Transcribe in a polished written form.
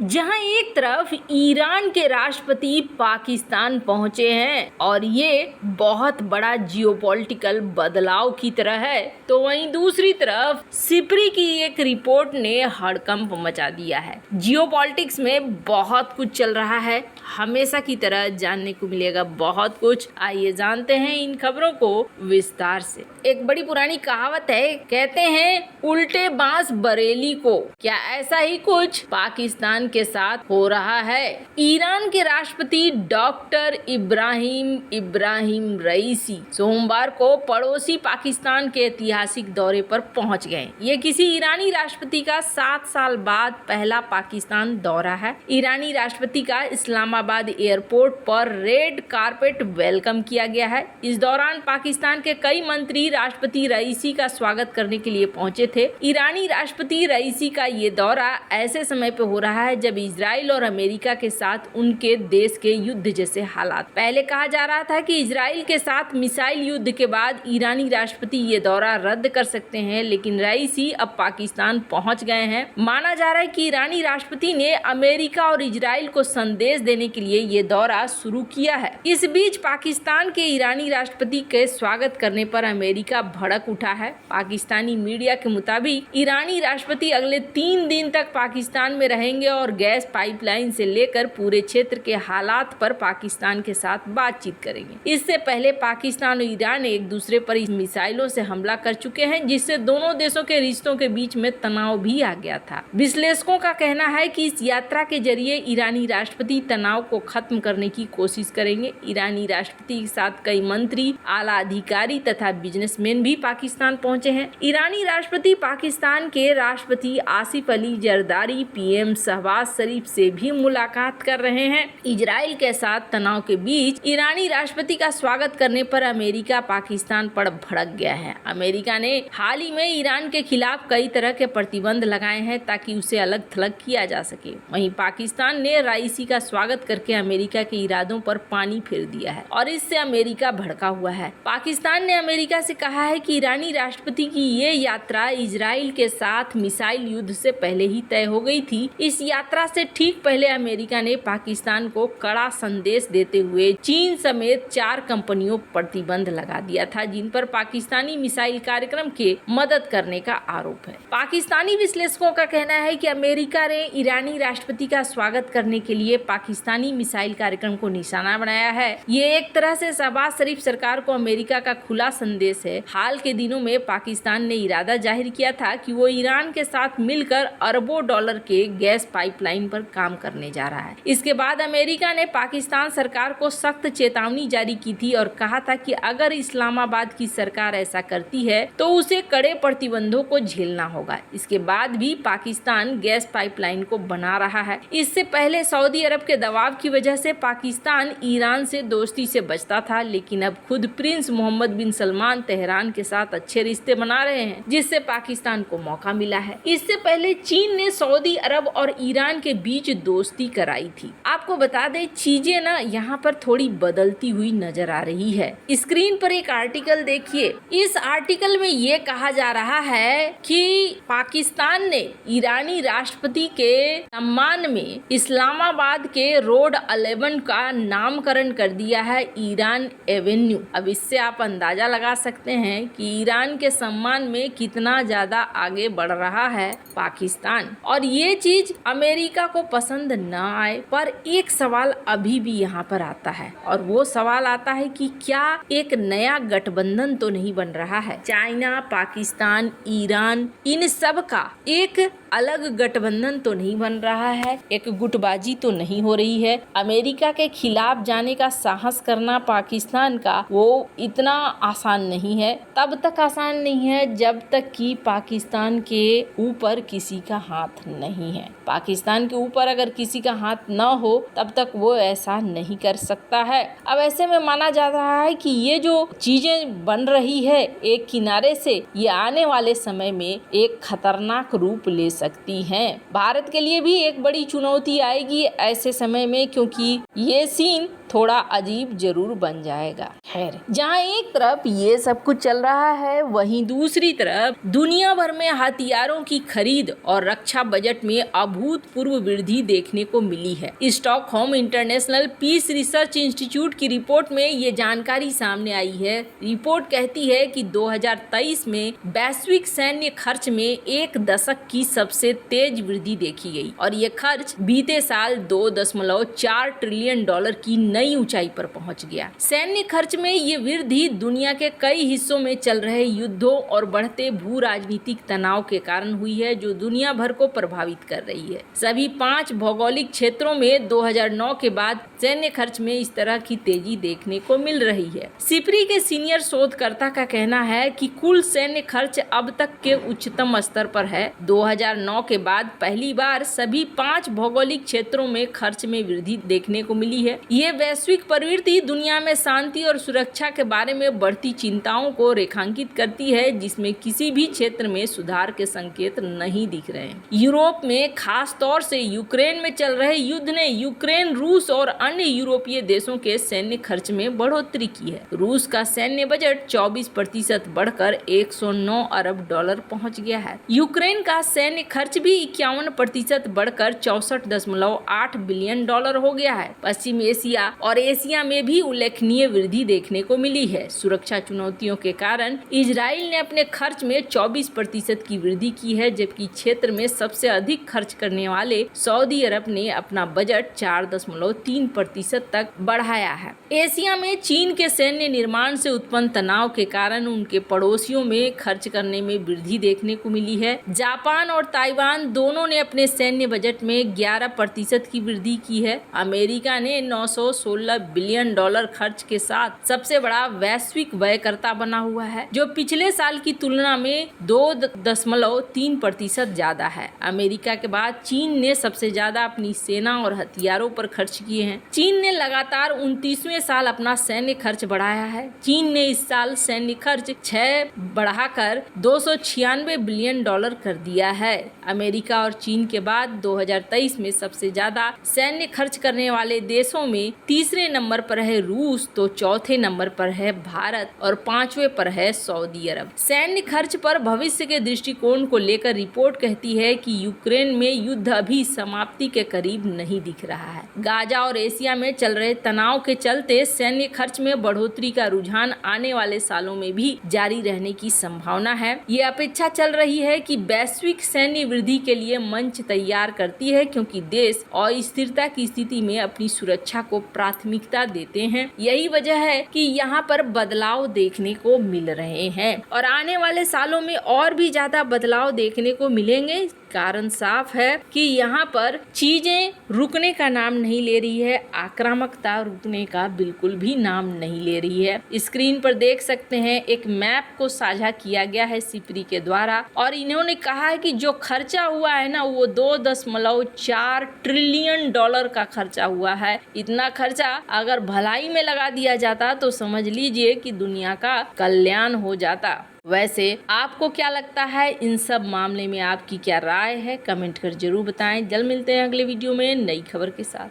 जहां एक तरफ ईरान के राष्ट्रपति पाकिस्तान पहुंचे हैं और ये बहुत बड़ा जियोपॉलिटिकल बदलाव की तरह है, तो वहीं दूसरी तरफ सिप्री की एक रिपोर्ट ने हड़कंप मचा दिया है। जियोपॉलिटिक्स में बहुत कुछ चल रहा है, हमेशा की तरह जानने को मिलेगा बहुत कुछ। आइए जानते हैं इन खबरों को विस्तार से। एक बड़ी पुरानी कहावत है, कहते हैं उल्टे बांस बरेली को। क्या ऐसा ही कुछ पाकिस्तान के साथ हो रहा है? ईरान के राष्ट्रपति डॉक्टर इब्राहिम रईसी सोमवार को पड़ोसी पाकिस्तान के ऐतिहासिक दौरे पर पहुंच गए। ये किसी ईरानी राष्ट्रपति का 7 साल बाद पहला पाकिस्तान दौरा है। ईरानी राष्ट्रपति का इस्लामाबाद एयरपोर्ट पर रेड कारपेट वेलकम किया गया है। इस दौरान पाकिस्तान के कई मंत्री राष्ट्रपति रईसी का स्वागत करने के लिए पहुंचे थे। ईरानी राष्ट्रपति रईसी का ये दौरा ऐसे समय पे हो रहा है जब इजराइल और अमेरिका के साथ उनके देश के युद्ध जैसे हालात। पहले कहा जा रहा था कि इजराइल के साथ मिसाइल युद्ध के बाद ईरानी राष्ट्रपति ये दौरा रद्द कर सकते हैं, लेकिन रईसी अब पाकिस्तान पहुंच गए हैं। माना जा रहा है कि ईरानी राष्ट्रपति ने अमेरिका और इजराइल को संदेश देने के लिए ये दौरा शुरू किया है। इस बीच पाकिस्तान के ईरानी राष्ट्रपति के स्वागत करने पर अमेरिका भड़क उठा है। पाकिस्तानी मीडिया के मुताबिक ईरानी राष्ट्रपति अगले 3 दिन तक पाकिस्तान में रहेंगे और गैस पाइपलाइन से लेकर पूरे क्षेत्र के हालात पर पाकिस्तान के साथ बातचीत करेंगे। इससे पहले पाकिस्तान और ईरान एक दूसरे पर मिसाइलों से हमला कर चुके हैं, जिससे दोनों देशों के रिश्तों के बीच में तनाव भी आ गया था। विश्लेषकों का कहना है कि इस यात्रा के जरिए ईरानी राष्ट्रपति तनाव को खत्म करने की कोशिश करेंगे। ईरानी राष्ट्रपति के साथ कई मंत्री, आला अधिकारी तथा बिजनेसमैन भी पाकिस्तान पहुंचे हैं। ईरानी राष्ट्रपति पाकिस्तान के राष्ट्रपति आसिफ अली जरदारी, पीएम शहबाज शरीफ से भी मुलाकात कर रहे हैं। इजराइल के साथ तनाव के बीच ईरानी राष्ट्रपति का स्वागत करने पर अमेरिका पाकिस्तान पर भड़क गया है। अमेरिका ने हाल ही में ईरान के खिलाफ कई तरह के प्रतिबंध लगाए हैं ताकि उसे अलग थलग किया जा सके। वहीं पाकिस्तान ने रईसी का स्वागत करके अमेरिका के इरादों पर पानी फेर दिया है और इससे अमेरिका भड़का हुआ है। पाकिस्तान ने अमेरिका से कहा है कि ईरानी राष्ट्रपति की ये यात्रा इजराइल के साथ मिसाइल युद्ध से पहले ही तय हो गई थी। इस यात्रा से ठीक पहले अमेरिका ने पाकिस्तान को कड़ा संदेश देते हुए चीन समेत 4 कंपनियों पर प्रतिबंध लगा दिया था, जिन पर पाकिस्तानी मिसाइल कार्यक्रम के मदद करने का आरोप है। पाकिस्तानी विश्लेषकों का कहना है कि अमेरिका ने ईरानी राष्ट्रपति का स्वागत करने के लिए पाकिस्तानी मिसाइल कार्यक्रम को निशाना बनाया है। ये एक तरह से शहबाज शरीफ सरकार को अमेरिका का खुला संदेश है। हाल के दिनों में पाकिस्तान ने इरादा जाहिर किया था कि वो ईरान के साथ मिलकर अरबों डॉलर के गैस पाइपलाइन पर काम करने जा रहा है। इसके बाद अमेरिका ने पाकिस्तान सरकार को सख्त चेतावनी जारी की थी और कहा था कि अगर इस्लामाबाद की सरकार ऐसा करती है तो उसे कड़े प्रतिबंधों को झेलना होगा। इसके बाद भी पाकिस्तान गैस पाइपलाइन को बना रहा है। इससे पहले सऊदी अरब के दबाव की वजह से पाकिस्तान ईरान से दोस्ती से बचता था, लेकिन अब खुद प्रिंस मोहम्मद बिन सलमान तेहरान के साथ अच्छे रिश्ते बना रहे हैं, जिससे पाकिस्तान को मौका मिला है। इससे पहले चीन ने सऊदी अरब और ईरान के बीच दोस्ती कराई थी। आपको बता दें, चीजें ना यहाँ पर थोड़ी बदलती हुई नजर आ रही है। स्क्रीन पर एक आर्टिकल देखिए। इस आर्टिकल में ये कहा जा रहा है कि पाकिस्तान ने ईरानी राष्ट्रपति के सम्मान में इस्लामाबाद के रोड 11 का नामकरण कर दिया है ईरान एवेन्यू। अब इससे आप अंदाजा लगा सकते हैं कि ईरान के सम्मान में कितना ज्यादा आगे बढ़ रहा है पाकिस्तान, और ये चीज अमेरिका को पसंद न आए। पर एक सवाल अभी भी यहाँ पर आता है, और वो सवाल आता है कि क्या एक नया गठबंधन तो नहीं बन रहा है? चाइना, पाकिस्तान, ईरान, इन सब का एक अलग गठबंधन तो नहीं बन रहा है, एक गुटबाजी तो नहीं हो रही है। अमेरिका के खिलाफ जाने का साहस करना पाकिस्तान का वो इतना आसान नहीं है। तब तक आसान नहीं है जब तक कि पाकिस्तान के ऊपर किसी का हाथ नहीं है। पाकिस्तान के ऊपर अगर किसी का हाथ न हो तब तक वो ऐसा नहीं कर सकता है। अब ऐसे में माना जा रहा है कि ये जो चीजें बन रही है एक किनारे से, ये आने वाले समय में एक खतरनाक रूप ले सकती हैं। भारत के लिए भी एक बड़ी चुनौती आएगी ऐसे समय में, क्योंकि ये सीन थोड़ा अजीब जरूर बन जाएगा। खैर, जहाँ एक तरफ ये सब कुछ चल रहा है, वहीं दूसरी तरफ दुनिया भर में हथियारों की खरीद और रक्षा बजट में अभूतपूर्व वृद्धि देखने को मिली है। Stockholm International Peace Research Institute की रिपोर्ट में ये जानकारी सामने आई है। रिपोर्ट कहती है कि 2023 में वैश्विक सैन्य खर्च में एक दशक की सबसे तेज वृद्धि देखी गई और ये खर्च बीते साल 2.4 ट्रिलियन डॉलर की नई ऊंचाई पर पहुंच गया। सैन्य खर्च में ये वृद्धि दुनिया के कई हिस्सों में चल रहे युद्धों और बढ़ते भू राजनीतिक तनाव के कारण हुई है, जो दुनिया भर को प्रभावित कर रही है। सभी 5 भौगोलिक क्षेत्रों में 2009 के बाद सैन्य खर्च में इस तरह की तेजी देखने को मिल रही है। सिप्री के सीनियर शोधकर्ता का कहना है कि कुल सैन्य खर्च अब तक के उच्चतम स्तर पर है। 2009 के बाद पहली बार सभी 5 भौगोलिक क्षेत्रों में खर्च में वृद्धि देखने को मिली है। ये वैश्विक प्रवृत्ति दुनिया में शांति और सुरक्षा के बारे में बढ़ती चिंताओं को रेखांकित करती है, जिसमें किसी भी क्षेत्र में सुधार के संकेत नहीं दिख रहे हैं। यूरोप में खास तौर से यूक्रेन में चल रहे युद्ध ने यूक्रेन, रूस और अन्य यूरोपीय देशों के सैन्य खर्च में बढ़ोतरी की है। रूस का सैन्य बजट 24% बढ़कर 109 अरब डॉलर पहुंच गया है। यूक्रेन का सैन्य खर्च भी 51% बढ़कर 64.8 बिलियन डॉलर हो गया है। पश्चिम एशिया और एशिया में भी उल्लेखनीय वृद्धि देखने को मिली है। सुरक्षा चुनौतियों के कारण इजराइल ने अपने खर्च में 24% की वृद्धि की है, जबकि क्षेत्र में सबसे अधिक खर्च करने वाले सऊदी अरब ने अपना बजट 4.3% तक बढ़ाया है। एशिया में चीन के सैन्य निर्माण से उत्पन्न तनाव के कारण उनके पड़ोसियों में खर्च करने में वृद्धि देखने को मिली है। जापान और ताइवान दोनों ने अपने सैन्य बजट में 11% की वृद्धि की है। अमेरिका ने 916 बिलियन डॉलर खर्च के साथ सबसे बड़ा वैश्विक व्ययकर्ता बना हुआ है, जो पिछले साल की तुलना में 2.3% ज्यादा है। अमेरिका के बाद चीन ने सबसे ज्यादा अपनी सेना और हथियारों पर खर्च किए हैं। चीन ने लगातार 29वें साल अपना सैन्य खर्च बढ़ाया है। चीन ने इस साल सैन्य खर्च 6 बढ़ाकर 296 बिलियन डॉलर कर दिया है। अमेरिका और चीन के बाद 2023 में सबसे ज्यादा सैन्य खर्च करने वाले देशों में तीसरे नंबर पर है रूस, तो चौथे नंबर पर है भारत और 5वें पर है सऊदी अरब। सैन्य खर्च पर भविष्य के दृष्टिकोण को लेकर रिपोर्ट कहती है कि यूक्रेन में युद्ध अभी समाप्ति के करीब नहीं दिख रहा है। गाजा और एशिया में चल रहे तनाव के चलते सैन्य खर्च में बढ़ोतरी का रुझान आने वाले सालों में भी जारी रहने की संभावना है। ये अपेक्षा चल रही है कि वैश्विक सैन्य वृद्धि के लिए मंच तैयार करती है, क्योंकि देश अस्थिरता की स्थिति में अपनी सुरक्षा को प्राथमिकता देते हैं। यही वजह है कि यहाँ पर बदलाव देखने को मिल रहे हैं और आने वाले सालों में और भी ज्यादा बदलाव देखने को मिलेंगे। कारण साफ है कि यहाँ पर चीजें रुकने का नाम नहीं ले रही है, आक्रामकता रुकने का बिल्कुल भी नाम नहीं ले रही है। स्क्रीन पर देख सकते हैं एक मैप को साझा किया गया है सिप्री के द्वारा और इन्होंने कहा है कि जो खर्चा हुआ है ना, वो 2.4 ट्रिलियन डॉलर का खर्चा हुआ है। इतना खर्चा अगर भलाई में लगा दिया जाता तो समझ लीजिए कि दुनिया का कल्याण हो जाता। वैसे आपको क्या लगता है, इन सब मामले में आपकी क्या राय है? कमेंट कर जरूर बताएं। जल्द मिलते हैं अगले वीडियो में नई खबर के साथ।